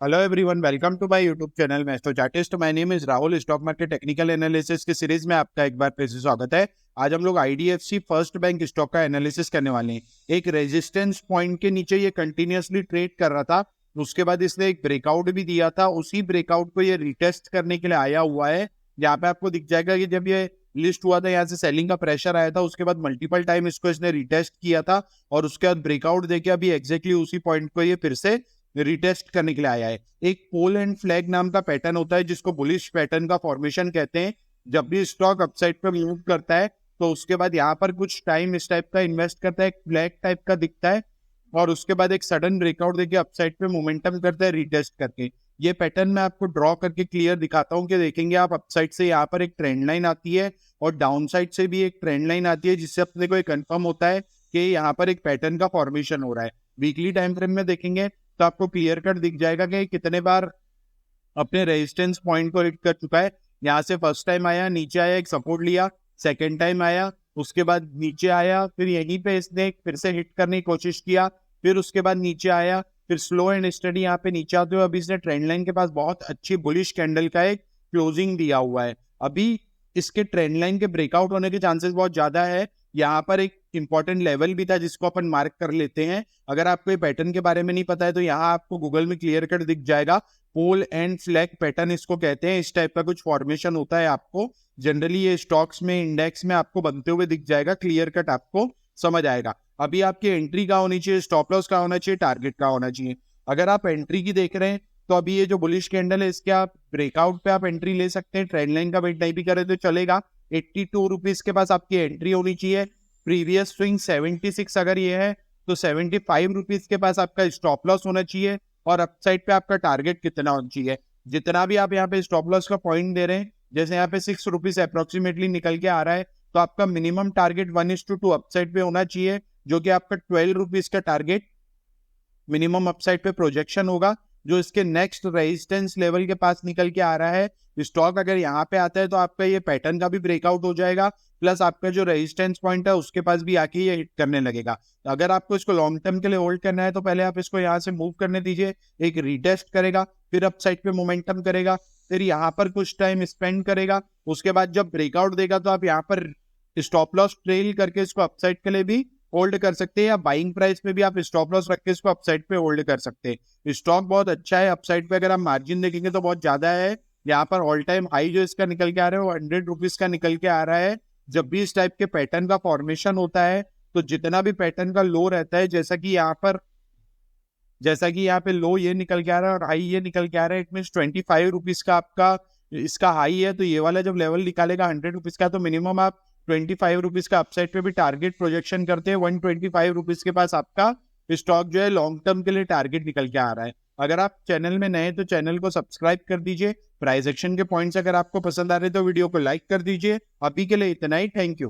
Hello everyone, welcome to my YouTube channel Maestro Chartist. My name is Rahul. Stock market technical analysis की series में आपका एक बार फिर से स्वागत है। आज हम लोग आईडीएफसी फर्स्ट बैंक स्टॉक का एनालिसिस करने वाले हैं। एक रेजिस्टेंस पॉइंट के नीचे ये कंटिन्यूअसली ट्रेड कर रहा था, उसके बाद इसने एक ब्रेकआउट भी दिया था। उसी ब्रेकआउट को ये रिटेस्ट करने के लिए आया हुआ है। यहाँ पे आपको दिख जाएगा कि जब ये लिस्ट हुआ था, यहाँ से सेलिंग का प्रेशर आया था, उसके बाद मल्टीपल टाइम इसको इसने रिटेस्ट किया था और उसके बाद ब्रेकआउट देके अभी एग्जैक्टली उसी पॉइंट को ये फिर से रिटेस्ट करने के लिए आया है। एक पोल एंड फ्लैग नाम का पैटर्न होता है जिसको बुलिश पैटर्न का फॉर्मेशन कहते हैं। जब भी स्टॉक अपसाइड पे मूव करता है तो उसके बाद यहाँ पर कुछ टाइम इस टाइप का इन्वेस्ट करता है, एक फ्लैग टाइप का दिखता है और उसके बाद एक सडन ब्रेकआउट देके अपसाइड पे मोमेंटम करता है रिटेस्ट करके। ये पैटर्न मैं आपको ड्रॉ करके क्लियर दिखाता हूँ कि देखेंगे आप अपसाइड से यहाँ पर एक ट्रेंड लाइन आती है और डाउन साइड से भी एक ट्रेंड लाइन आती है, जिससे अपने को कंफर्म होता है कि यहाँ पर एक पैटर्न का फॉर्मेशन हो रहा है। वीकली टाइम फ्रेम में देखेंगे तो आपको क्लियर कट दिख जाएगा कि कितने बार अपने रेजिस्टेंस पॉइंट को हिट कर चुका है। यहाँ से फर्स्ट टाइम आया, नीचे आया, एक सपोर्ट लिया, सेकेंड टाइम आया, उसके बाद नीचे आया, फिर यहीं पे इसने फिर से हिट करने की कोशिश किया, फिर उसके बाद नीचे आया, फिर स्लो एंड स्टडी यहाँ पे नीचे आते हुए अभी इसने ट्रेंड लाइन के पास बहुत अच्छी बुलिश कैंडल का एक क्लोजिंग दिया हुआ है। अभी इसके ट्रेंड लाइन के ब्रेकआउट होने के चांसेस बहुत ज्यादा है। यहाँ पर एक इंपॉर्टेंट लेवल भी था जिसको अपन मार्क कर लेते हैं। अगर आपको ये पैटर्न के बारे में नहीं पता है तो यहाँ आपको गूगल में क्लियर कट दिख जाएगा। पोल एंड फ्लैग पैटर्न इसको कहते हैं। इस टाइप का कुछ फॉर्मेशन होता है। आपको जनरली ये स्टॉक्स में, इंडेक्स में आपको बनते हुए दिख जाएगा, क्लियर कट आपको समझ आएगा। अभी आपकी एंट्री का होनी चाहिए, स्टॉप लॉस का होना चाहिए, टारगेट का होना चाहिए। अगर आप एंट्री की देख रहे हैं तो अभी ये जो बुलिश कैंडल है इसके आप ब्रेकआउट पे आप एंट्री ले सकते हैं। ट्रेंड लाइन का वेट नहीं भी करे तो चलेगा। 82 रुपीज के पास आपकी एंट्री होनी चाहिए। प्रीवियस स्विंग 76 अगर ये है तो 75 रुपीज के पास आपका स्टॉप लॉस होना चाहिए और अपसाइड पे आपका टारगेट कितना होना चाहिए। जितना भी आप यहाँ पे स्टॉप लॉस का पॉइंट दे रहे हैं, जैसे यहाँ पे 6 रुपीज अप्रोक्सीमेटली निकल के आ रहा है, तो आपका मिनिमम टारगेट 1:2 अपसाइड पे होना चाहिए, जो कि आपका 12 रुपीज का टारगेट मिनिमम अपसाइड पे प्रोजेक्शन होगा, जो इसके नेक्स्ट रेजिस्टेंस लेवल के पास निकल के आ रहा है। स्टॉक अगर यहाँ पे आता है तो आपका ये पैटर्न का भी ब्रेकआउट हो जाएगा, प्लस आपका जो रेजिस्टेंस पॉइंट है उसके पास भी आके ये हिट करने लगेगा। तो अगर आपको इसको लॉन्ग टर्म के लिए होल्ड करना है तो पहले आप इसको यहाँ से मूव करने दीजिए, एक रीटेस्ट करेगा, फिर अपसाइड पे मोमेंटम करेगा, फिर यहाँ पर कुछ टाइम स्पेंड करेगा, उसके बाद जब ब्रेकआउट देगा तो आप यहाँ पर स्टॉप लॉस ट्रेल करके इसको अपसाइड के लिए भी होल्ड कर सकते हैं, या बाइंग प्राइस पे भी आप स्टॉप लॉस रख के इसको अपसाइड पे होल्ड कर सकते हैं। स्टॉक बहुत अच्छा है। अपसाइड पे अगर आप मार्जिन देखेंगे तो बहुत ज्यादा है। यहाँ पर ऑल टाइम हाई जो इसका निकल के आ रहा है वो 100 रुपीज का निकल के आ रहा है। जब भी इस टाइप के पैटर्न का फॉर्मेशन होता है तो जितना भी पैटर्न का लो रहता है, जैसा कि यहाँ पे लो ये निकल के आ रहा है और हाई ये निकल के आ रहा है, इट मीन 25 रुपीज का आपका इसका हाई है, तो ये वाला जब लेवल निकालेगा 100 रुपीज का तो मिनिमम आप 25 रुपीज का अपसाइड पे भी टारगेट प्रोजेक्शन करते हैं। 125 रुपीज के पास आपका स्टॉक जो है लॉन्ग टर्म के लिए टारगेट निकल के आ रहा है। अगर आप चैनल में नए तो चैनल को सब्सक्राइब कर दीजिए। प्राइस एक्शन के पॉइंट्स अगर आपको पसंद आ रहे तो वीडियो को लाइक कर दीजिए। अभी के लिए इतना ही। Thank you.